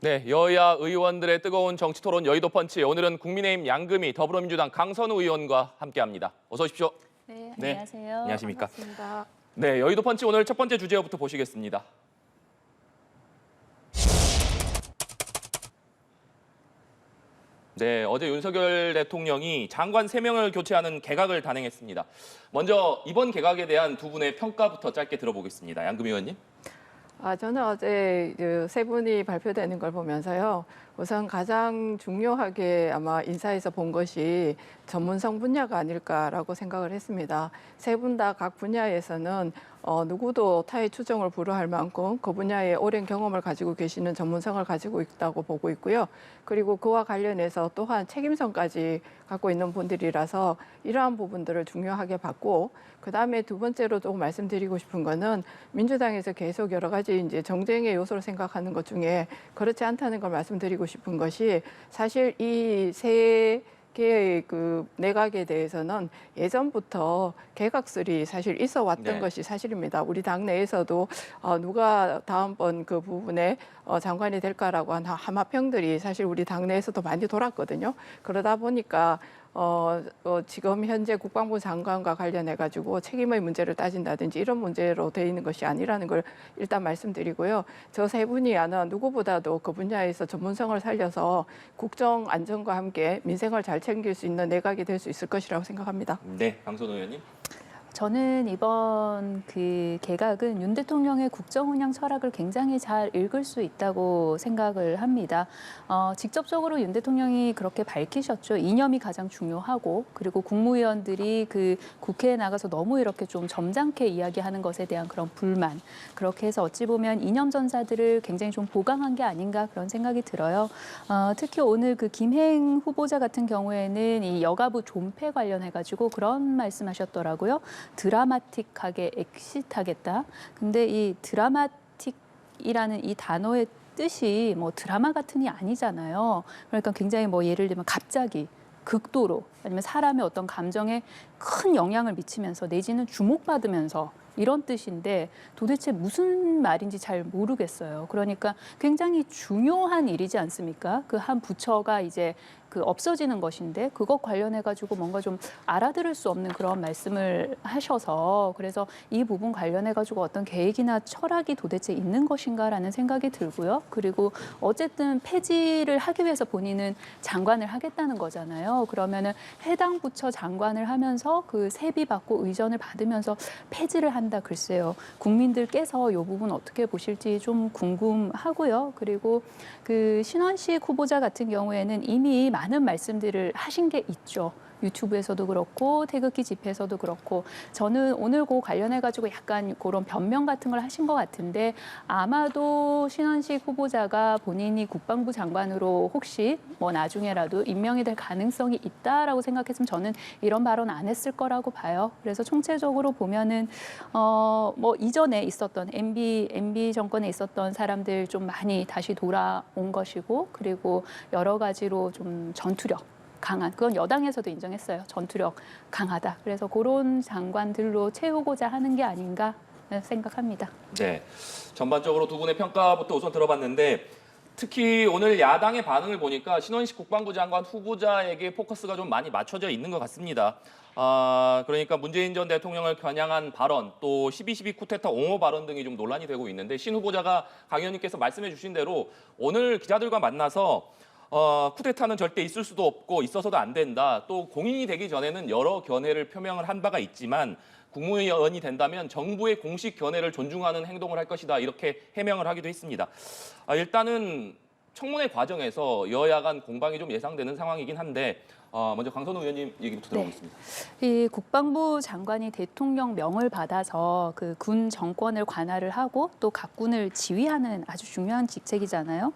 네, 여야 의원들의 뜨거운 정치 토론 여의도 펀치. 오늘은 국민의힘 양금희, 더불어민주당 강선우 의원과 함께합니다. 어서 오십시오. 네, 네, 안녕하세요. 안녕하십니까. 반갑습니다. 네, 여의도 펀치 오늘 첫 번째 주제부터 보시겠습니다. 네, 어제 윤석열 대통령이 장관 3명을 교체하는 개각을 단행했습니다. 먼저 이번 개각에 대한 두 분의 평가부터 짧게 들어보겠습니다. 양금희 의원님. 저는 어제 세 분이 발표되는 걸 보면서요. 우선 가장 중요하게 아마 인사에서 본 것이 전문성 분야가 아닐까라고 생각을 했습니다. 세 분 다 각 분야에서는 누구도 타의 추종을 불허할 만큼 그 분야에 오랜 경험을 가지고 계시는 전문성을 가지고 있다고 보고 있고요. 그리고 그와 관련해서 또한 책임성까지 갖고 있는 분들이라서 이러한 부분들을 중요하게 봤고, 그다음에 두 번째로 또 말씀드리고 싶은 거는 민주당에서 계속 여러 가지 이제 정쟁의 요소를 생각하는 것 중에 그렇지 않다는 걸 말씀드리고 싶은 것이, 사실 이 세 개의 그 내각에 대해서는 예전부터 개각설이 사실 있어 왔던 네. 것이 사실입니다. 우리 당 내에서도 누가 다음번 그 부분에 장관이 될까라고 한 하마평들이 사실 우리 당 내에서도 많이 돌았거든요. 그러다 보니까 지금 현재 국방부 장관과 관련해 가지고 책임의 문제를 따진다든지 이런 문제로 돼 있는 것이 아니라는 걸 일단 말씀드리고요. 저 세 분이 아마 누구보다도 그 분야에서 전문성을 살려서 국정 안전과 함께 민생을 잘 챙길 수 있는 내각이 될 수 있을 것이라고 생각합니다. 네, 강선우 의원님. 저는 이번 그 개각은 윤 대통령의 국정 운영 철학을 굉장히 잘 읽을 수 있다고 생각을 합니다. 직접적으로 윤 대통령이 그렇게 밝히셨죠. 이념이 가장 중요하고, 그리고 국무위원들이 그 국회에 나가서 너무 이렇게 좀 점잖게 이야기하는 것에 대한 그런 불만, 그렇게 해서 어찌 보면 이념 전사들을 굉장히 좀 보강한 게 아닌가 그런 생각이 들어요. 특히 오늘 그 김행 후보자 같은 경우에는 이 여가부 존폐 관련해 가지고 그런 말씀하셨더라고요. 드라마틱하게 엑시트하겠다. 근데 이 드라마틱이라는 이 단어의 뜻이 뭐 드라마 같은이 아니잖아요. 그러니까 굉장히 뭐 예를 들면 갑자기 극도로 아니면 사람의 어떤 감정에 큰 영향을 미치면서 내지는 주목받으면서 이런 뜻인데 도대체 무슨 말인지 잘 모르겠어요. 그러니까 굉장히 중요한 일이지 않습니까? 그 한 부처가 이제 그 없어지는 것인데 그것 관련해 가지고 뭔가 좀 알아들을 수 없는 그런 말씀을 하셔서, 그래서 이 부분 관련해 가지고 어떤 계획이나 철학이 도대체 있는 것인가라는 생각이 들고요. 그리고 어쨌든 폐지를 하기 위해서 본인은 장관을 하겠다는 거잖아요. 그러면은 해당 부처 장관을 하면서 그 세비 받고 의전을 받으면서 폐지를 한다. 글쎄요. 국민들께서 이 부분 어떻게 보실지 좀 궁금하고요. 그리고 그 신원식 후보자 같은 경우에는 이미 많은 말씀들을 하신 게 있죠. 유튜브에서도 그렇고 태극기 집회에서도 그렇고, 저는 오늘 그 관련해 가지고 약간 그런 변명 같은 걸 하신 것 같은데, 아마도 신원식 후보자가 본인이 국방부 장관으로 혹시 뭐 나중에라도 임명이 될 가능성이 있다라고 생각했으면 저는 이런 발언 안 했을 거라고 봐요. 그래서 총체적으로 보면은 뭐 이전에 있었던 MB 정권에 있었던 사람들 좀 많이 다시 돌아온 것이고, 그리고 여러 가지로 좀 전투력 강한, 그건 여당에서도 인정했어요. 전투력 강하다. 그래서 그런 장관들로 채우고자 하는 게 아닌가 생각합니다. 네, 전반적으로 두 분의 평가부터 우선 들어봤는데, 특히 오늘 야당의 반응을 보니까 신원식 국방부 장관 후보자에게 포커스가 좀 많이 맞춰져 있는 것 같습니다. 그러니까 문재인 전 대통령을 겨냥한 발언, 또 12.12 쿠데타 옹호 발언 등이 좀 논란이 되고 있는데, 신 후보자가 강 의원님께서 말씀해 주신 대로 오늘 기자들과 만나서 쿠데타는 절대 있을 수도 없고 있어서도 안 된다. 또 공인이 되기 전에는 여러 견해를 표명을 한 바가 있지만 국무위원이 된다면 정부의 공식 견해를 존중하는 행동을 할 것이다. 이렇게 해명을 하기도 했습니다. 일단은 청문회 과정에서 여야 간 공방이 좀 예상되는 상황이긴 한데, 먼저 강선우 의원님 얘기부터 들어보겠습니다. 이 국방부 장관이 대통령명을 받아서 그 군 정권을 관할을 하고 또 각군을 지휘하는 아주 중요한 직책이잖아요.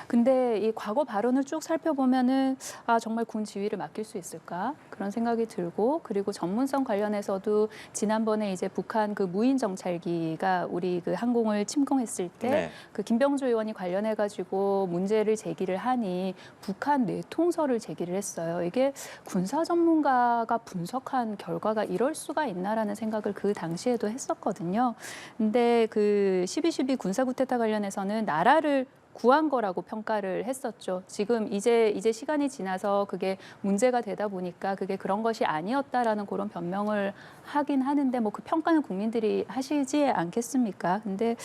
근데 이 과거 발언을 쭉 살펴보면은 정말 군 지휘를 맡길 수 있을까? 그런 생각이 들고, 그리고 전문성 관련해서도 지난번에 이제 북한 그 무인 정찰기가 우리 그 항공을 침공했을 때 그 김병조 의원이 관련해 가지고 문제를 제기를 하니 북한 내통설을 제기를 했어요. 이게 군사 전문가가 분석한 결과가 이럴 수가 있나라는 생각을 그 당시에도 했었거든요. 근데 그 12.12 군사 쿠데타 관련해서는 나라를 구한 거라고 평가를 했었죠. 지금 이제 시간이 지나서 그게 문제가 되다 보니까 그게 그런 것이 아니었다라는 그런 변명을 하긴 하는데 뭐 그 평가는 국민들이 하시지 않겠습니까? 근데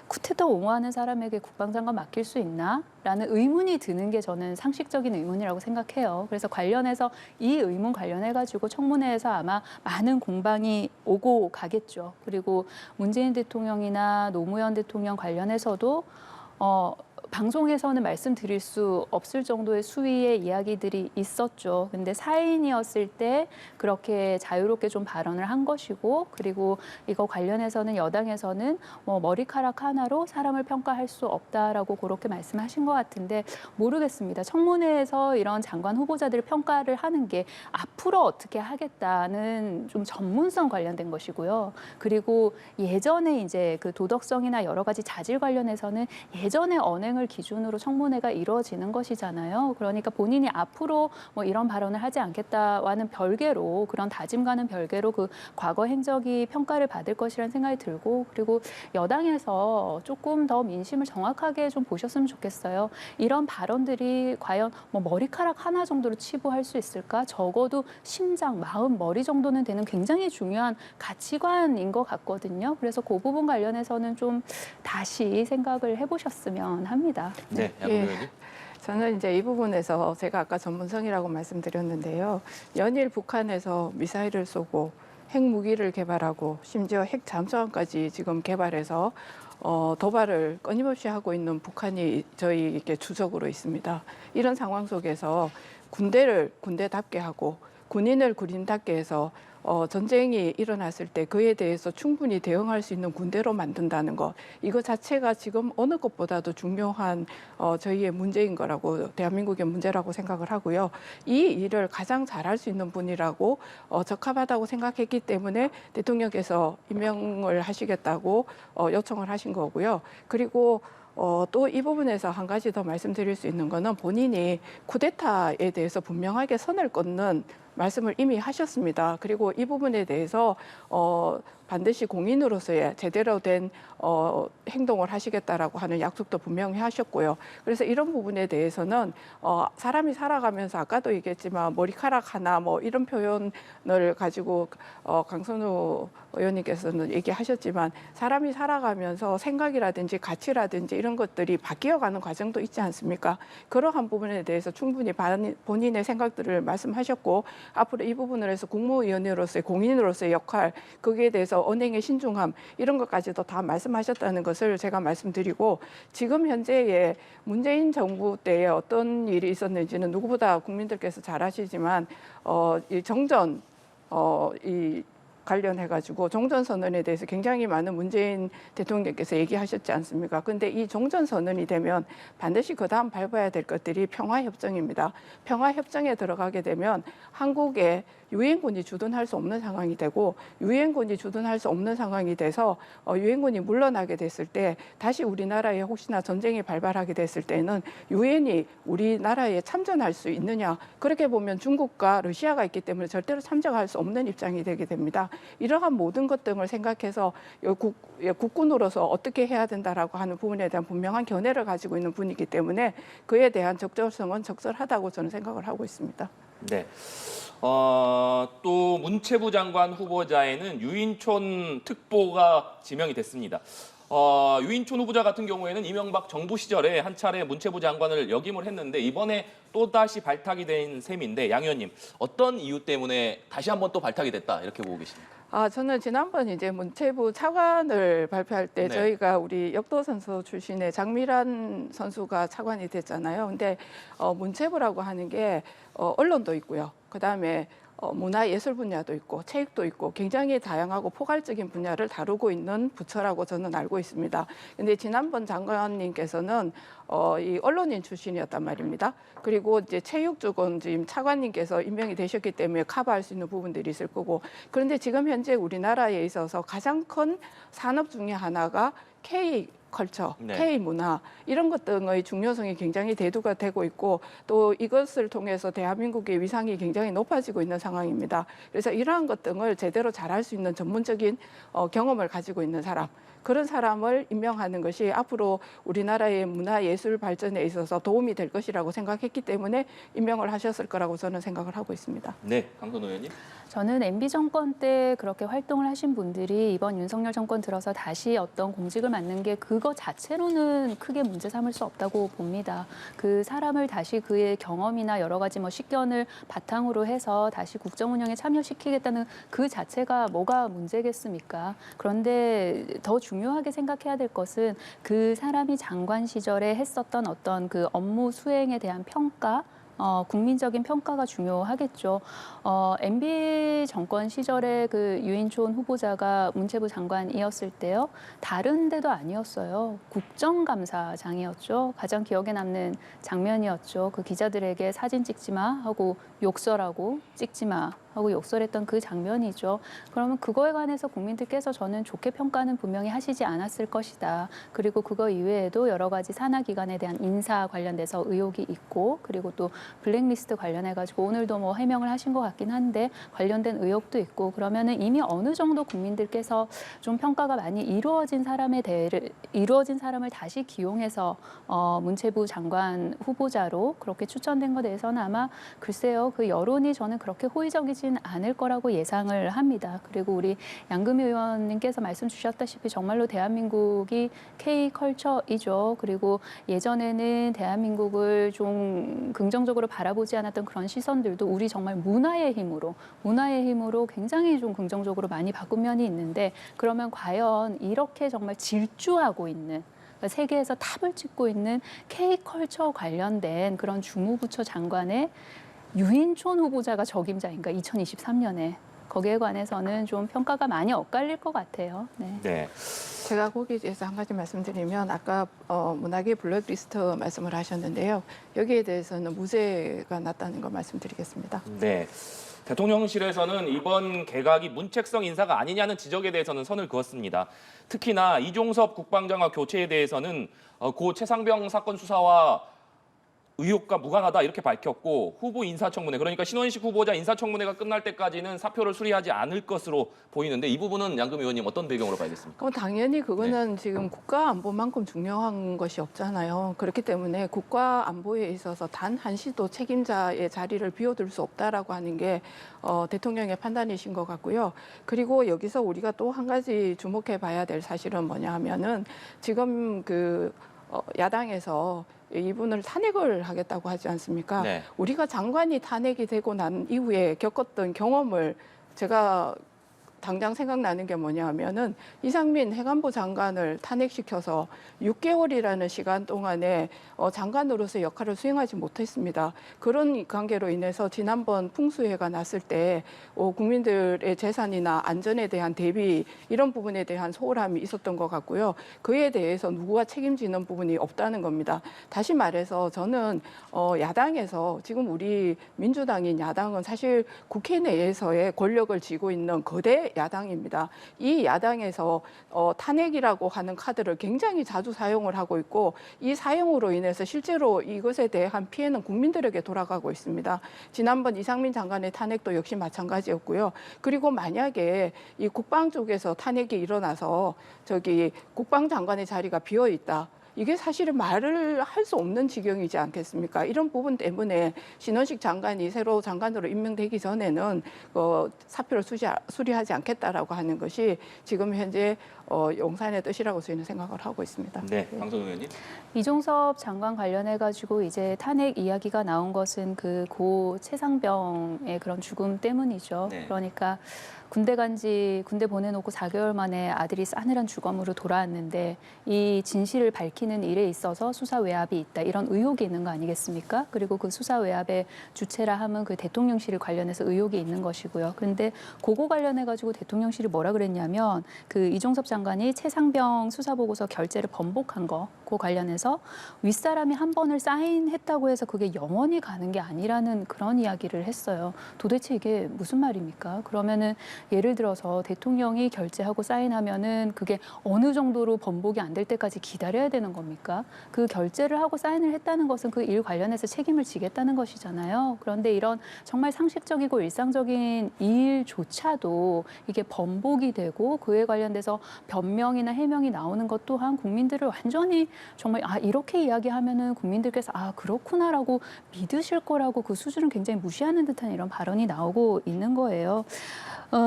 쿠데타 옹호하는 사람에게 국방장관 맡길 수 있나? 라는 의문이 드는 게 저는 상식적인 의문이라고 생각해요. 그래서 관련해서 이 의문 관련해가지고 청문회에서 아마 많은 공방이 오고 가겠죠. 그리고 문재인 대통령이나 노무현 대통령 관련해서도 방송에서는 말씀드릴 수 없을 정도의 수위의 이야기들이 있었죠. 근데 사인이었을 때 그렇게 자유롭게 좀 발언을 한 것이고, 그리고 이거 관련해서는 여당에서는 뭐 머리카락 하나로 사람을 평가할 수 없다라고 그렇게 말씀하신 것 같은데 모르겠습니다. 청문회에서 이런 장관 후보자들을 평가를 하는 게 앞으로 어떻게 하겠다는 좀 전문성 관련된 것이고요. 그리고 예전에 이제 그 도덕성이나 여러 가지 자질 관련해서는 예전의 언행을 기준으로 청문회가 이루어지는 것이잖아요. 그러니까 본인이 앞으로 뭐 이런 발언을 하지 않겠다와는 별개로, 그런 다짐과는 별개로 그 과거 행적이 평가를 받을 것이라는 생각이 들고, 그리고 여당에서 조금 더 민심을 정확하게 좀 보셨으면 좋겠어요. 이런 발언들이 과연 뭐 머리카락 하나 정도로 치부할 수 있을까? 적어도 심장, 마음, 머리 정도는 되는 굉장히 중요한 가치관인 것 같거든요. 그래서 그 부분 관련해서는 좀 다시 생각을 해보셨으면 합니다. 네, 양국 예. 의원님. 저는 이제 이 부분에서 제가 아까 전문성이라고 말씀드렸는데요. 연일 북한에서 미사일을 쏘고 핵무기를 개발하고 심지어 핵 잠수함까지 지금 개발해서 도발을 끊임없이 하고 있는 북한이 저희 이렇게 주적으로 있습니다. 이런 상황 속에서 군대를 군대답게 하고 군인을 군인답게 해서 전쟁이 일어났을 때 그에 대해서 충분히 대응할 수 있는 군대로 만든다는 것, 이거 자체가 지금 어느 것보다도 중요한 저희의 문제인 거라고, 대한민국의 문제라고 생각을 하고요. 이 일을 가장 잘할 수 있는 분이라고 적합하다고 생각했기 때문에 대통령께서 임명을 하시겠다고 요청을 하신 거고요. 그리고 또 이 부분에서 한 가지 더 말씀드릴 수 있는 거는 본인이 쿠데타에 대해서 분명하게 선을 긋는 말씀을 이미 하셨습니다. 그리고 이 부분에 대해서 반드시 공인으로서의 제대로 된 행동을 하시겠다라고 하는 약속도 분명히 하셨고요. 그래서 이런 부분에 대해서는 사람이 살아가면서 아까도 얘기했지만 머리카락 하나 뭐 이런 표현을 가지고 강선우 의원님께서는 얘기하셨지만 사람이 살아가면서 생각이라든지 가치라든지 이런 것들이 바뀌어가는 과정도 있지 않습니까? 그러한 부분에 대해서 충분히 본인의 생각들을 말씀하셨고, 앞으로 이 부분을 해서 국무위원으로서의 공인으로서의 역할, 거기에 대해서 언행의 신중함 이런 것까지도 다 말씀하셨다는 것을 제가 말씀드리고, 지금 현재의 문재인 정부 때에 어떤 일이 있었는지는 누구보다 국민들께서 잘 아시지만 이 정전 이 관련해가지고 종전선언에 대해서 굉장히 많은 문재인 대통령께서 얘기하셨지 않습니까? 근데 이 종전선언이 되면 반드시 그 다음 밟아야 될 것들이 평화협정입니다. 평화협정에 들어가게 되면 한국에 유엔군이 주둔할 수 없는 상황이 되고, 유엔군이 주둔할 수 없는 상황이 돼서 유엔군이 물러나게 됐을 때 다시 우리나라에 혹시나 전쟁이 발발하게 됐을 때는 유엔이 우리나라에 참전할 수 있느냐, 그렇게 보면 중국과 러시아가 있기 때문에 절대로 참전할 수 없는 입장이 되게 됩니다. 이러한 모든 것 등을 생각해서 국군으로서 어떻게 해야 된다라고 하는 부분에 대한 분명한 견해를 가지고 있는 분이기 때문에 그에 대한 적절성은 적절하다고 저는 생각을 하고 있습니다. 네. 또 문체부 장관 후보자에는 유인촌 특보가 지명이 됐습니다. 유인촌 후보자 같은 경우에는 이명박 정부 시절에 한 차례 문체부 장관을 역임을 했는데 이번에 또다시 발탁이 된 셈인데, 양 의원님 어떤 이유 때문에 다시 한번 또 발탁이 됐다 이렇게 보고 계십니까? 저는 지난번 이제 문체부 차관을 발표할 때 네. 저희가 우리 역도 선수 출신의 장미란 선수가 차관이 됐잖아요. 근데 문체부라고 하는 게 언론도 있고요. 그다음에 문화예술 분야도 있고 체육도 있고 굉장히 다양하고 포괄적인 분야를 다루고 있는 부처라고 저는 알고 있습니다. 근데 지난번 장관님께서는 이 언론인 출신이었단 말입니다. 그리고 이제 체육 쪽은 지금 차관님께서 임명이 되셨기 때문에 커버할 수 있는 부분들이 있을 거고, 그런데 지금 현재 우리나라에 있어서 가장 큰 산업 중에 하나가 K컬처, 네. K문화 이런 것 등의 중요성이 굉장히 대두가 되고 있고, 또 이것을 통해서 대한민국의 위상이 굉장히 높아지고 있는 상황입니다. 그래서 이러한 것 등을 제대로 잘할 수 있는 전문적인 경험을 가지고 있는 사람, 그런 사람을 임명하는 것이 앞으로 우리나라의 문화예술 발전에 있어서 도움이 될 것이라고 생각했기 때문에 임명을 하셨을 거라고 저는 생각을 하고 있습니다. 네, 강선 의원님. 저는 MB 정권 때 그렇게 활동을 하신 분들이 이번 윤석열 정권 들어서 다시 어떤 공직을 맡는 게 그거 자체로는 크게 문제 삼을 수 없다고 봅니다. 그 사람을 다시 그의 경험이나 여러 가지 뭐 식견을 바탕으로 해서 다시 국정 운영에 참여시키겠다는 그 자체가 뭐가 문제겠습니까? 그런데 더 중요하게 생각해야 될 것은 그 사람이 장관 시절에 했었던 어떤 그 업무 수행에 대한 평가, 국민적인 평가가 중요하겠죠. MB 정권 시절에 그 유인촌 후보자가 문체부 장관이었을 때요. 다른 데도 아니었어요. 국정감사장이었죠. 가장 기억에 남는 장면이었죠. 그 기자들에게 사진 찍지 마 하고 욕설하고 찍지 마 하고 욕설했던 그 장면이죠. 그러면 그거에 관해서 국민들께서 저는 좋게 평가는 분명히 하시지 않았을 것이다. 그리고 그거 이외에도 여러 가지 산하기관에 대한 인사 관련돼서 의혹이 있고 그리고 또 블랙리스트 관련해가지고 오늘도 뭐 해명을 하신 것 같긴 한데 관련된 의혹도 있고 그러면은 이미 어느 정도 국민들께서 좀 평가가 많이 이루어진 사람을 다시 기용해서 문체부 장관 후보자로 그렇게 추천된 것에 대해서는 아마 글쎄요 그 여론이 저는 그렇게 호의적이진 않을 거라고 예상을 합니다. 그리고 우리 양금희 의원님께서 말씀 주셨다시피 정말로 대한민국이 K컬처이죠. 그리고 예전에는 대한민국을 좀 긍정적으로 바라보지 않았던 그런 시선들도 우리 정말 문화의 힘으로 굉장히 좀 긍정적으로 많이 바꾼 면이 있는데 그러면 과연 이렇게 정말 질주하고 있는 세계에서 탑을 찍고 있는 K컬처 관련된 그런 주무부처 장관의 유인촌 후보자가 적임자인가 2023년에 거기에 관해서는 좀 평가가 많이 엇갈릴 것 같아요. 네. 네. 제가 거기에 대해서 한 가지 말씀드리면 아까 문학의 블랙리스트 말씀을 하셨는데요. 여기에 대해서는 무죄가 났다는 거 말씀드리겠습니다. 네. 대통령실에서는 이번 개각이 문책성 인사가 아니냐는 지적에 대해서는 선을 그었습니다. 특히나 이종섭 국방장관 교체에 대해서는 고 최상병 사건 수사와 의혹과 무관하다 이렇게 밝혔고 후보 인사청문회 그러니까 신원식 후보자 인사청문회가 끝날 때까지는 사표를 수리하지 않을 것으로 보이는데 이 부분은 양금 의원님 어떤 배경으로 봐야겠습니까? 당연히 그거는 지금 국가 안보만큼 중요한 것이 없잖아요. 그렇기 때문에 국가 안보에 있어서 단 한시도 책임자의 자리를 비워둘 수 없다라고 하는 게 대통령의 판단이신 것 같고요. 그리고 여기서 우리가 또 한 가지 주목해 봐야 될 사실은 뭐냐 하면은 지금 야당에서 이분을 탄핵을 하겠다고 하지 않습니까? 네. 우리가 장관이 탄핵이 되고 난 이후에 겪었던 경험을 제가 당장 생각나는 게 뭐냐 하면은 이상민 행안부 장관을 탄핵시켜서 6개월이라는 시간 동안에 장관으로서 역할을 수행하지 못했습니다. 그런 관계로 인해서 지난번 풍수해가 났을 때 국민들의 재산이나 안전에 대한 대비 이런 부분에 대한 소홀함이 있었던 것 같고요. 그에 대해서 누구가 책임지는 부분이 없다는 겁니다. 다시 말해서 저는 야당에서 지금 우리 민주당인 야당은 사실 국회 내에서의 권력을 쥐고 있는 거대 야당입니다. 이 야당에서 탄핵이라고 하는 카드를 굉장히 자주 사용을 하고 있고 이 사용으로 인해서 실제로 이것에 대한 피해는 국민들에게 돌아가고 있습니다. 지난번 이상민 장관의 탄핵도 역시 마찬가지였고요. 그리고 만약에 이 국방 쪽에서 탄핵이 일어나서 국방장관의 자리가 비어 있다. 이게 사실은 말을 할 수 없는 지경이지 않겠습니까? 이런 부분 때문에 신원식 장관이 새로 장관으로 임명되기 전에는 사표를 수리하지 않겠다라고 하는 것이 지금 현재 용산의 뜻이라고 저희는 생각을 하고 있습니다. 네, 강선 의원님. 이종섭 장관 관련해가지고 이제 탄핵 이야기가 나온 것은 그 고 최상병의 그런 죽음 때문이죠. 네. 그러니까 군대 보내놓고 4개월 만에 아들이 싸늘한 주검으로 돌아왔는데 이 진실을 밝히는 일에 있어서 수사 외압이 있다. 이런 의혹이 있는 거 아니겠습니까? 그리고 그 수사 외압의 주체라 함은 그 대통령실 관련해서 의혹이 있는 것이고요. 그런데 그거 관련해가지고 대통령실이 뭐라 그랬냐면 그 이종섭 장관이 최상병 수사보고서 결재를 번복한 거, 그 관련해서 윗사람이 한 번을 사인했다고 해서 그게 영원히 가는 게 아니라는 그런 이야기를 했어요. 도대체 이게 무슨 말입니까? 그러면은 예를 들어서 대통령이 결재하고 사인하면은 그게 어느 정도로 번복이 안 될 때까지 기다려야 되는 겁니까? 그 결재를 하고 사인을 했다는 것은 그 일 관련해서 책임을 지겠다는 것이잖아요. 그런데 이런 정말 상식적이고 일상적인 일조차도 이게 번복이 되고 그에 관련돼서 변명이나 해명이 나오는 것 또한 국민들을 완전히 정말 이렇게 이야기하면은 국민들께서 그렇구나라고 믿으실 거라고 그 수준을 굉장히 무시하는 듯한 이런 발언이 나오고 있는 거예요.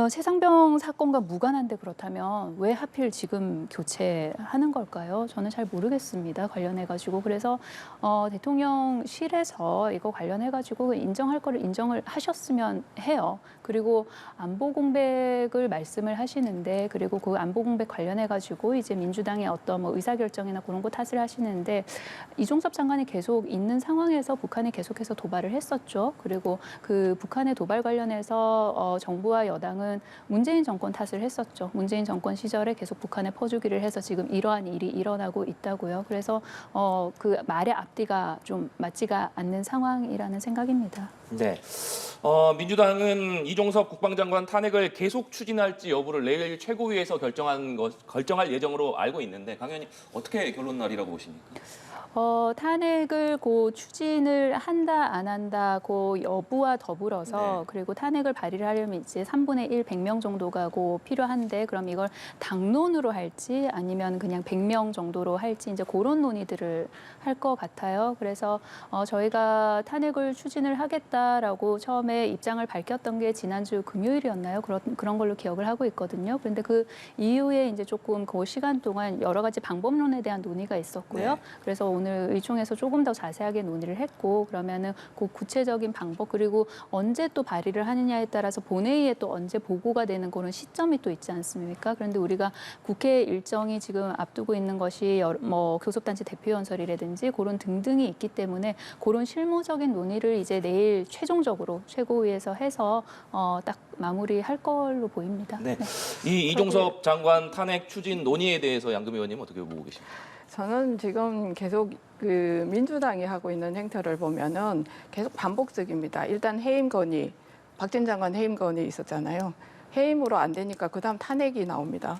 최상병 사건과 무관한데 그렇다면 왜 하필 지금 교체하는 걸까요? 저는 잘 모르겠습니다. 관련해가지고. 그래서 대통령실에서 이거 관련해가지고 인정할 거를 인정을 하셨으면 해요. 그리고 안보 공백을 말씀을 하시는데, 그리고 그 안보 공백 관련해가지고 이제 민주당의 어떤 뭐 의사결정이나 그런 거 탓을 하시는데, 이종섭 장관이 계속 있는 상황에서 북한이 계속해서 도발을 했었죠. 그리고 그 북한의 도발 관련해서 정부와 여당은 문재인 정권 탓을 했었죠. 문재인 정권 시절에 계속 북한에 퍼주기를 해서 지금 이러한 일이 일어나고 있다고요. 그래서 그 말의 앞뒤가 좀 맞지가 않는 상황이라는 생각입니다. 네. 민주당은 이종섭 국방장관 탄핵을 계속 추진할지 여부를 내일 최고위에서 결정할 예정으로 알고 있는데, 강 의원님 어떻게 결론 날이라고 보십니까? 탄핵을 추진을 한다 안 한다 여부와 더불어서, 네. 그리고 탄핵을 발의를 하려면 이제 3분의 1 100명 정도가 필요한데, 그럼 이걸 당론으로 할지 아니면 그냥 100명 정도로 할지 이제 그런 논의들을 할 것 같아요. 그래서 저희가 탄핵을 추진을 하겠다라고 처음에 입장을 밝혔던 게 지난주 금요일이었나요? 그런 걸로 기억을 하고 있거든요. 그런데 그 이후에 이제 조금 그 시간 동안 여러 가지 방법론에 대한 논의가 있었고요. 네. 그래서 오늘 의총에서 조금 더 자세하게 논의를 했고, 그러면은 그 구체적인 방법, 그리고 언제 또 발의를 하느냐에 따라서 본회의에 또 언제 보고가 되는 그런 시점이 또 있지 않습니까? 그런데 우리가 국회 일정이 지금 앞두고 있는 것이 뭐 교섭단체 대표연설이라든지 그런 등등이 있기 때문에 그런 실무적인 논의를 이제 내일 최종적으로 최고위에서 해서 딱 마무리할 걸로 보입니다. 네. 이 이종섭 장관 탄핵 추진 논의에 대해서 양금희 의원님 어떻게 보고 계십니까? 저는 지금 계속 그 민주당이 하고 있는 행태를 보면은 계속 반복적입니다. 일단 해임 건의, 박진 장관 해임 건의 있었잖아요. 해임으로 안 되니까 그다음 탄핵이 나옵니다.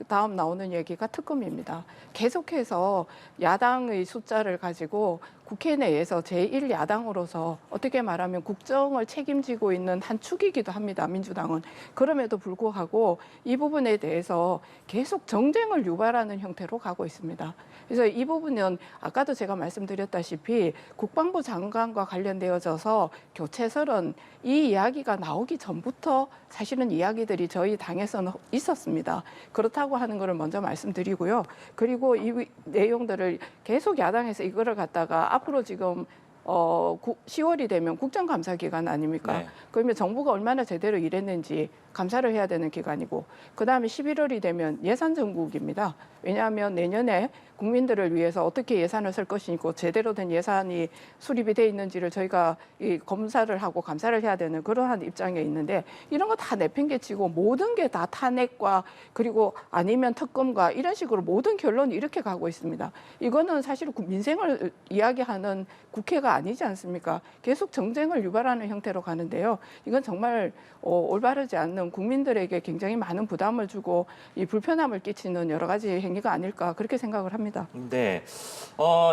다음 나오는 얘기가 특검입니다. 계속해서 야당의 숫자를 가지고 국회 내에서 제1야당으로서 어떻게 말하면 국정을 책임지고 있는 한 축이기도 합니다. 민주당은. 그럼에도 불구하고 이 부분에 대해서 계속 정쟁을 유발하는 형태로 가고 있습니다. 그래서 이 부분은 아까도 제가 말씀드렸다시피 국방부 장관과 관련되어져서 교체설은 이 이야기가 나오기 전부터 사실은 이야기들이 저희 당에서는 있었습니다. 그렇다고 하는 것을 먼저 말씀드리고요. 그리고 이 내용들을 계속 야당에서 이거를 갖다가 앞으로 지금 10월이 되면 국정감사 기간 아닙니까? 네. 그러면 정부가 얼마나 제대로 일했는지 감사를 해야 되는 기간이고, 그다음에 11월이 되면 예산 정국입니다. 왜냐하면 내년에 국민들을 위해서 어떻게 예산을 쓸 것이고 제대로 된 예산이 수립이 돼 있는지를 저희가 이 검사를 하고 감사를 해야 되는 그러한 입장에 있는데, 이런 거 다 내팽개치고 모든 게 다 탄핵과 그리고 아니면 특검과 이런 식으로 모든 결론이 이렇게 가고 있습니다. 이거는 사실 민생을 이야기하는 국회가 아니지 않습니까? 계속 정쟁을 유발하는 형태로 가는데요. 이건 정말 올바르지 않는, 국민들에게 굉장히 많은 부담을 주고 이 불편함을 끼치는 여러 가지 행위가 아닐까 그렇게 생각을 합니다. 네.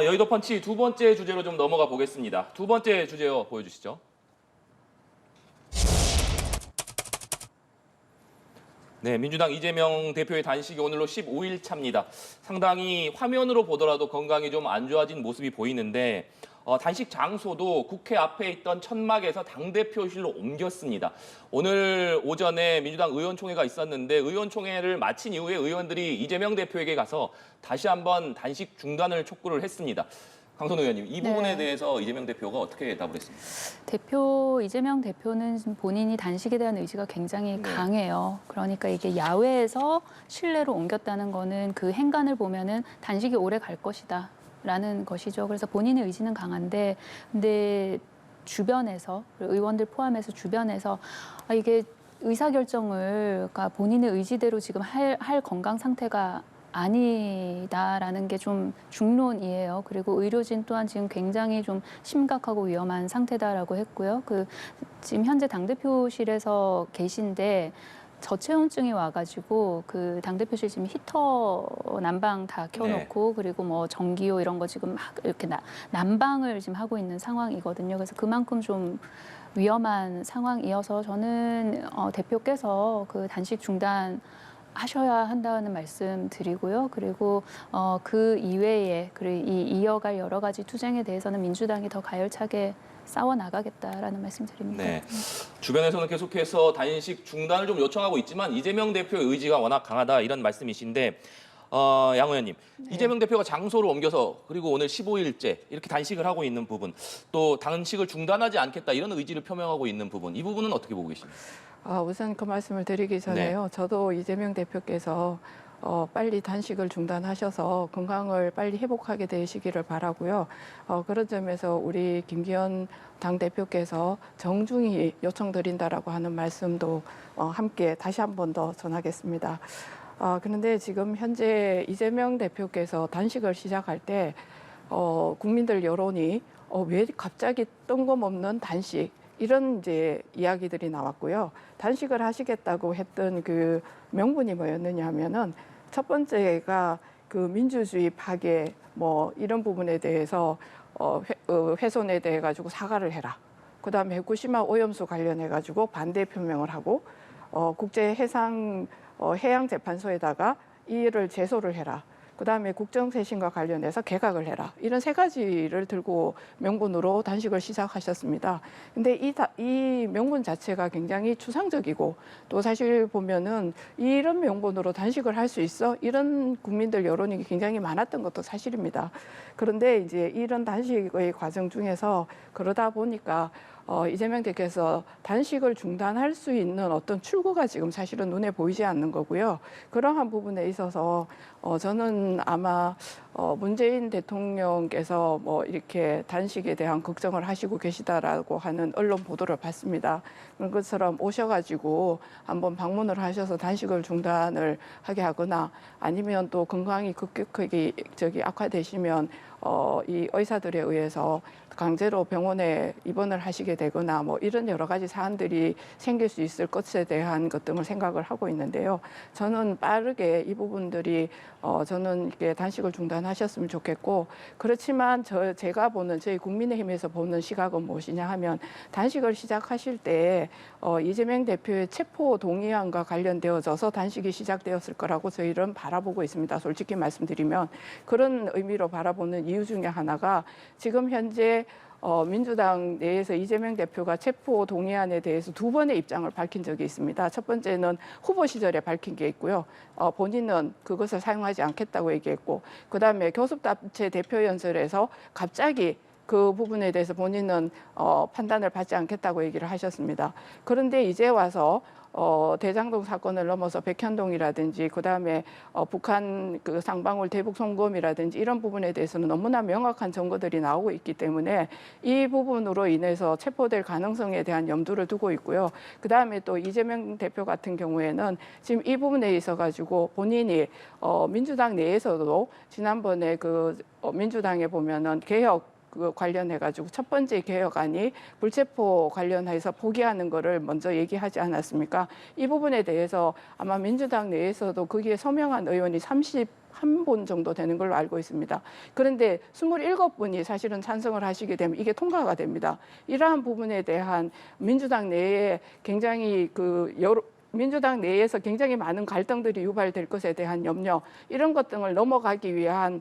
여의도 펀치 두 번째 주제로 좀 넘어가 보겠습니다. 두 번째 주제요, 보여주시죠. 네, 민주당 이재명 대표의 단식이 오늘로 15일 차입니다. 상당히 화면으로 보더라도 건강이 좀 안 좋아진 모습이 보이는데, 단식 장소도 국회 앞에 있던 천막에서 당대표실로 옮겼습니다. 오늘 오전에 민주당 의원총회가 있었는데, 의원총회를 마친 이후에 의원들이 이재명 대표에게 가서 다시 한번 단식 중단을 촉구를 했습니다. 강선 의원님, 이 부분에 네. 대해서 이재명 대표가 어떻게 답을 했습니까? 이재명 대표는 본인이 단식에 대한 의지가 굉장히 네. 강해요. 그러니까 이게 야외에서 실내로 옮겼다는 거는 그 행간을 보면은 단식이 오래 갈 것이다. 라는 것이죠. 그래서 본인의 의지는 강한데, 근데 주변에서, 의원들 포함해서 주변에서 이게 의사결정을, 그러니까 본인의 의지대로 지금 할 건강 상태가 아니다라는 게 좀 중론이에요. 그리고 의료진 또한 지금 굉장히 좀 심각하고 위험한 상태다라고 했고요. 지금 현재 당대표실에서 계신데, 저체온증이 와가지고 그 당대표실 지금 히터 난방 다 켜놓고 그리고 뭐 전기요 이런 거 지금 막 이렇게 난방을 지금 하고 있는 상황이거든요. 그래서 그만큼 좀 위험한 상황이어서 저는 대표께서 그 단식 중단 하셔야 한다는 말씀 드리고요. 그리고 그 이외에 그리고 이어갈 여러 가지 투쟁에 대해서는 민주당이 더 가열차게 싸워 나가겠다라는 말씀 드립니다. 네. 주변에서는 계속해서 단식 중단을 좀 요청하고 있지만 이재명 대표의 의지가 워낙 강하다 이런 말씀이신데 양 의원님, 이재명 대표가 장소를 옮겨서 그리고 오늘 15일째 이렇게 단식을 하고 있는 부분, 또 단식을 중단하지 않겠다 이런 의지를 표명하고 있는 부분, 이 부분은 어떻게 보고 계십니까? 우선 그 말씀을 드리기 전에요. 저도 이재명 대표께서 빨리 단식을 중단하셔서 건강을 빨리 회복하게 되시기를 바라고요. 그런 점에서 우리 김기현 당대표께서 정중히 요청드린다라고 하는 말씀도 함께 다시 한 번 더 전하겠습니다. 그런데 지금 현재 이재명 대표께서 단식을 시작할 때 국민들 여론이 왜 갑자기 뜬금없는 단식 이런 이제 이야기들이 나왔고요. 단식을 하시겠다고 했던 그 명분이 뭐였느냐 하면은 첫 번째가 그 민주주의 파괴 뭐 이런 부분에 대해서 훼손에 대해 가지고 사과를 해라. 그다음에 후쿠시마 오염수 관련해 가지고 반대 표명을 하고 국제 해양 재판소에다가 이 일을 제소를 해라. 그다음에 국정쇄신과 관련해서 개각을 해라. 이런 세 가지를 들고 명분으로 단식을 시작하셨습니다. 근데 이 명분 자체가 굉장히 추상적이고 또 사실 보면은 이런 명분으로 단식을 할 수 있어? 이런 국민들 여론이 굉장히 많았던 것도 사실입니다. 그런데 이제 이런 단식의 과정 중에서 그러다 보니까 이재명 대표께서 단식을 중단할 수 있는 어떤 출구가 지금 사실은 눈에 보이지 않는 거고요. 그러한 부분에 있어서 저는 아마 문재인 대통령께서 뭐 이렇게 단식에 대한 걱정을 하시고 계시다라고 하는 언론 보도를 봤습니다. 그런 것처럼 오셔가지고 한번 방문을 하셔서 단식을 중단을 하게 하거나 아니면 또 건강이 급격하게 악화되시면 이 의사들에 의해서 강제로 병원에 입원을 하시게 되거나 뭐 이런 여러 가지 사안들이 생길 수 있을 것에 대한 것 등을 생각을 하고 있는데요. 저는 빠르게 이 부분들이 저는 이렇게 단식을 중단하셨으면 좋겠고 그렇지만 제가 보는 저희 국민의힘에서 보는 시각은 무엇이냐 하면 단식을 시작하실 때 이재명 대표의 체포 동의안과 관련되어져서 단식이 시작되었을 거라고 저희는 바라보고 있습니다. 솔직히 말씀드리면 그런 의미로 바라보는 이유 중에 하나가 지금 현재 민주당 내에서 이재명 대표가 체포 동의안에 대해서 두 번의 입장을 밝힌 적이 있습니다. 첫 번째는 후보 시절에 밝힌 게 있고요. 본인은 그것을 사용하지 않겠다고 얘기했고 그다음에 교섭단체 대표연설에서 갑자기 그 부분에 대해서 본인은 판단을 받지 않겠다고 얘기를 하셨습니다. 그런데 이제 와서 대장동 사건을 넘어서 백현동이라든지 그다음에 북한 그 상방울 대북 송금이라든지 이런 부분에 대해서는 너무나 명확한 증거들이 나오고 있기 때문에 이 부분으로 인해서 체포될 가능성에 대한 염두를 두고 있고요. 그다음에 또 이재명 대표 같은 경우에는 지금 이 부분에 있어 가지고 본인이 민주당 내에서도 지난번에 그 민주당에 보면은 개혁 관련해가지고 첫 번째 개혁안이 불체포 관련해서 포기하는 거를 먼저 얘기하지 않았습니까? 이 부분에 대해서 아마 민주당 내에서도 거기에 서명한 의원이 31분 정도 되는 걸로 알고 있습니다. 그런데 27분이 사실은 찬성을 하시게 되면 이게 통과가 됩니다. 이러한 부분에 대한 민주당 내에 굉장히 민주당 내에서 굉장히 많은 갈등들이 유발될 것에 대한 염려 이런 것 등을 넘어가기 위한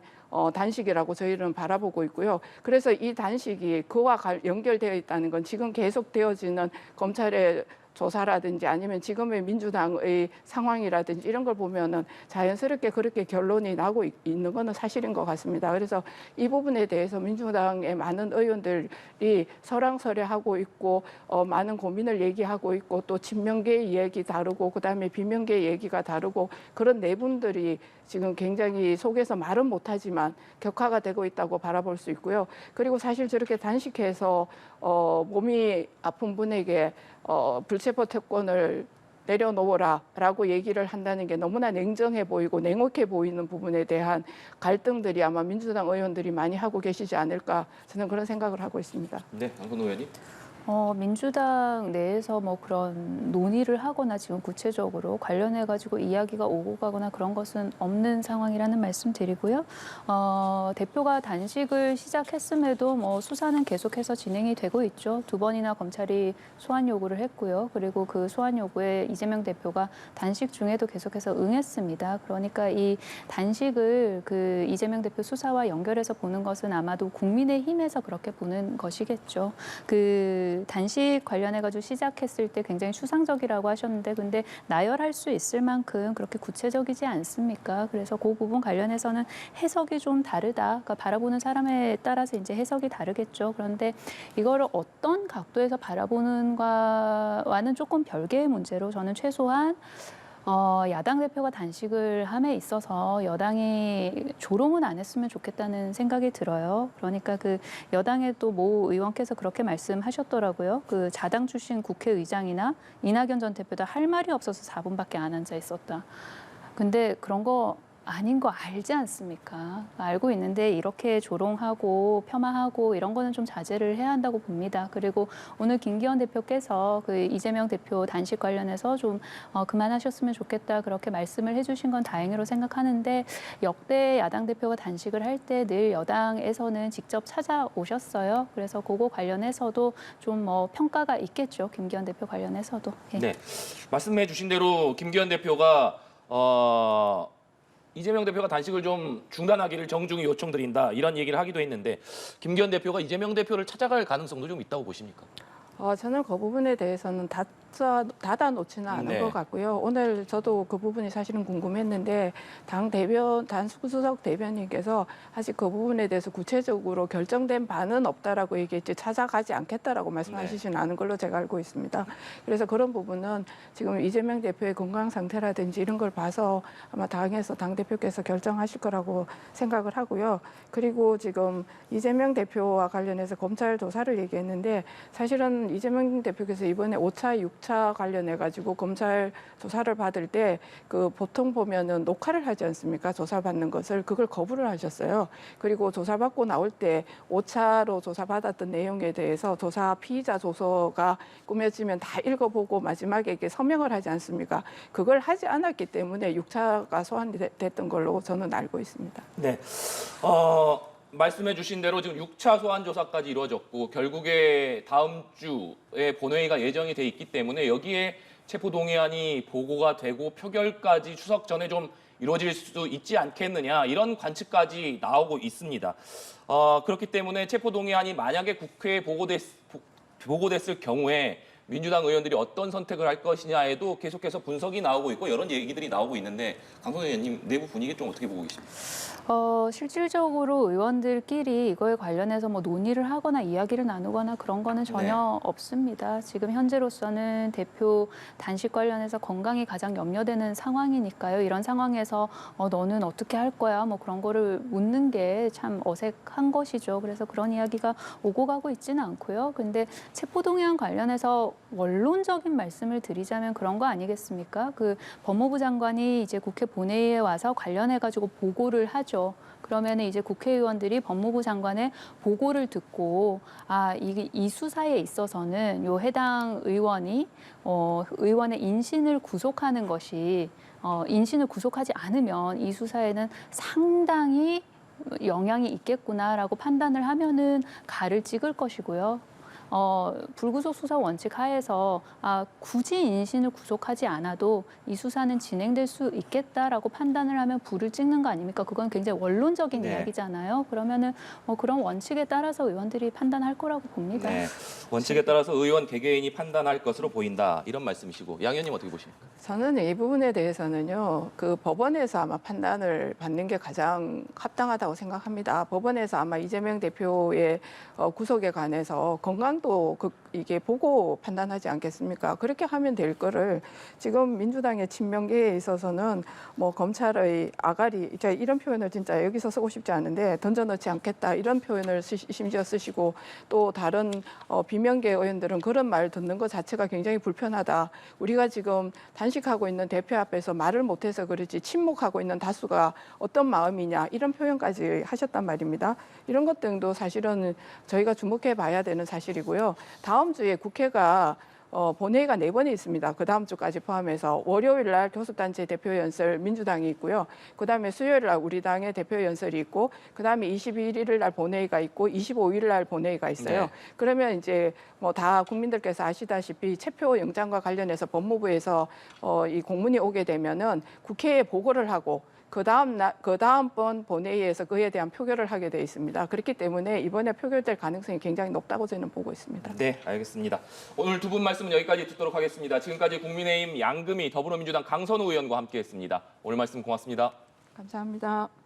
단식이라고 저희는 바라보고 있고요. 그래서 이 단식이 그와 연결되어 있다는 건 지금 계속되어지는 검찰의 조사라든지 아니면 지금의 민주당의 상황이라든지 이런 걸 보면은 자연스럽게 그렇게 결론이 나고 있는 거는 사실인 것 같습니다. 그래서 이 부분에 대해서 민주당의 많은 의원들이 설왕설래하고 있고 많은 고민을 얘기하고 있고 또 친명계 얘기 다르고 그다음에 비명계 얘기가 다르고 그런 내분들이 지금 굉장히 속에서 말은 못하지만 격화가 되고 있다고 바라볼 수 있고요. 그리고 사실 저렇게 단식해서 몸이 아픈 분에게 불체포 특권을 내려놓으라라고 얘기를 한다는 게 너무나 냉정해 보이고 냉혹해 보이는 부분에 대한 갈등들이 아마 민주당 의원들이 많이 하고 계시지 않을까 저는 그런 생각을 하고 있습니다. 네, 안건호 의원님. 민주당 내에서 뭐 그런 논의를 하거나 지금 구체적으로 관련해 가지고 이야기가 오고 가거나 그런 것은 없는 상황이라는 말씀 드리고요. 대표가 단식을 시작했음에도 뭐 수사는 계속해서 진행이 되고 있죠. 2번이나 검찰이 소환 요구를 했고요. 그리고 그 소환 요구에 이재명 대표가 단식 중에도 계속해서 응했습니다. 그러니까 이 단식을 그 이재명 대표 수사와 연결해서 보는 것은 아마도 국민의힘에서 그렇게 보는 것이겠죠. 그 단식 관련해가지고 시작했을 때 굉장히 추상적이라고 하셨는데 근데 나열할 수 있을 만큼 그렇게 구체적이지 않습니까? 그래서 그 부분 관련해서는 해석이 좀 다르다. 그러니까 바라보는 사람에 따라서 이제 해석이 다르겠죠. 그런데 이거를 어떤 각도에서 바라보는가와는 조금 별개의 문제로 저는 최소한 야당 대표가 단식을 함에 있어서 여당이 조롱은 안 했으면 좋겠다는 생각이 들어요. 그러니까 그 여당의 또 모 의원께서 그렇게 말씀하셨더라고요. 그 자당 출신 국회의장이나 이낙연 전 대표도 할 말이 없어서 4분밖에 안 앉아 있었다. 근데 그런 거 아닌 거 알지 않습니까? 알고 있는데 이렇게 조롱하고 폄하하고 이런 거는 좀 자제를 해야 한다고 봅니다. 그리고 오늘 김기현 대표께서 그 이재명 대표 단식 관련해서 좀 그만하셨으면 좋겠다 그렇게 말씀을 해주신 건 다행으로 생각하는데 역대 야당 대표가 단식을 할 때 늘 여당에서는 직접 찾아오셨어요. 그래서 그거 관련해서도 좀 뭐 평가가 있겠죠. 김기현 대표 관련해서도. 예. 네, 말씀해 주신 대로 김기현 대표가 이재명 대표가 단식을 좀 중단하기를 정중히 요청드린다 이런 얘기를 하기도 했는데 김기현 대표가 이재명 대표를 찾아갈 가능성도 좀 있다고 보십니까? 저는 그 부분에 대해서는 닫아놓지는 않은 네. 것 같고요. 오늘 저도 그 부분이 사실은 궁금했는데 단수구수석 대변인께서 사실 그 부분에 대해서 구체적으로 결정된 바는 없다라고 얘기했지 찾아가지 않겠다라고 말씀하시지는 않은 걸로 제가 알고 있습니다. 그래서 그런 부분은 지금 이재명 대표의 건강 상태라든지 이런 걸 봐서 아마 당에서 당대표께서 결정하실 거라고 생각을 하고요. 그리고 지금 이재명 대표와 관련해서 검찰 조사를 얘기했는데 사실은 이재명 대표께서 이번에 5차, 6차 관련해 가지고 검찰 조사를 받을 때 그 보통 보면은 녹화를 하지 않습니까? 조사받는 것을 그걸 거부를 하셨어요. 그리고 조사받고 나올 때 5차로 조사받았던 내용에 대해서 조사 피의자 조서가 꾸며지면 다 읽어보고 마지막에 이렇게 서명을 하지 않습니까? 그걸 하지 않았기 때문에 6차가 소환됐던 걸로 저는 알고 있습니다. 네. 말씀해 주신 대로 지금 6차 소환 조사까지 이루어졌고 결국에 다음 주에 본회의가 예정이 돼 있기 때문에 여기에 체포동의안이 보고가 되고 표결까지 추석 전에 좀 이루어질 수 있지 않겠느냐 이런 관측까지 나오고 있습니다. 그렇기 때문에 체포동의안이 만약에 국회에 보고됐을 경우에 민주당 의원들이 어떤 선택을 할 것이냐에도 계속해서 분석이 나오고 있고 이런 얘기들이 나오고 있는데 강성현 의원님 내부 분위기 좀 어떻게 보고 계십니까? 실질적으로 의원들끼리 이거에 관련해서 뭐 논의를 하거나 이야기를 나누거나 그런 거는 전혀 없습니다. 지금 현재로서는 대표 단식 관련해서 건강이 가장 염려되는 상황이니까요. 이런 상황에서 너는 어떻게 할 거야? 뭐 그런 거를 묻는 게 참 어색한 것이죠. 그래서 그런 이야기가 오고 가고 있지는 않고요. 근데 체포동의안 관련해서 원론적인 말씀을 드리자면 그런 거 아니겠습니까? 그 법무부 장관이 이제 국회 본회의에 와서 관련해가지고 보고를 하죠. 그러면 이제 국회의원들이 법무부 장관의 보고를 듣고 이 수사에 있어서는 요 해당 의원이 의원의 인신을 구속하는 것이 인신을 구속하지 않으면 이 수사에는 상당히 영향이 있겠구나라고 판단을 하면은 가를 찍을 것이고요. 불구속 수사 원칙 하에서 굳이 인신을 구속하지 않아도 이 수사는 진행될 수 있겠다라고 판단을 하면 불을 찍는 거 아닙니까? 그건 굉장히 원론적인 이야기잖아요. 그러면은 그런 원칙에 따라서 의원들이 판단할 거라고 봅니다. 네. 원칙에 따라서 의원 개개인이 판단할 것으로 보인다 이런 말씀이시고 양 의원님 어떻게 보십니까? 저는 이 부분에 대해서는요, 그 법원에서 아마 판단을 받는 게 가장 합당하다고 생각합니다. 법원에서 아마 이재명 대표의 구속에 관해서 건강도 이게 보고 판단하지 않겠습니까? 그렇게 하면 될 거를 지금 민주당의 친명계에 있어서는 뭐 검찰의 아가리, 이런 표현을 진짜 여기서 쓰고 싶지 않은데 던져넣지 않겠다 이런 표현을 심지어 쓰시고 또 다른 비명계 의원들은 그런 말 듣는 것 자체가 굉장히 불편하다. 우리가 지금 단식하고 있는 대표 앞에서 말을 못해서 그렇지 침묵하고 있는 다수가 어떤 마음이냐 이런 표현까지 하셨단 말입니다. 이런 것 등도 사실은 저희가 주목해 봐야 되는 사실이고요. 거고요. 다음 주에 국회가 본회의가 4번이 있습니다. 그 다음 주까지 포함해서 월요일 날 교섭단체 대표 연설 민주당이 있고요. 그다음에 수요일 날 우리 당의 대표 연설이 있고 그다음에 21일 날 본회의가 있고 25일 날 본회의가 있어요. 네. 그러면 이제 뭐 다 국민들께서 아시다시피 체포 영장과 관련해서 법무부에서 이 공문이 오게 되면은 국회에 보고를 하고 그 다음번 본회의에서 그에 대한 표결을 하게 돼 있습니다. 그렇기 때문에 이번에 표결될 가능성이 굉장히 높다고 저는 보고 있습니다. 네, 알겠습니다. 오늘 두 분 말씀은 여기까지 듣도록 하겠습니다. 지금까지 국민의힘 양금희 더불어민주당 강선우 의원과 함께했습니다. 오늘 말씀 고맙습니다. 감사합니다.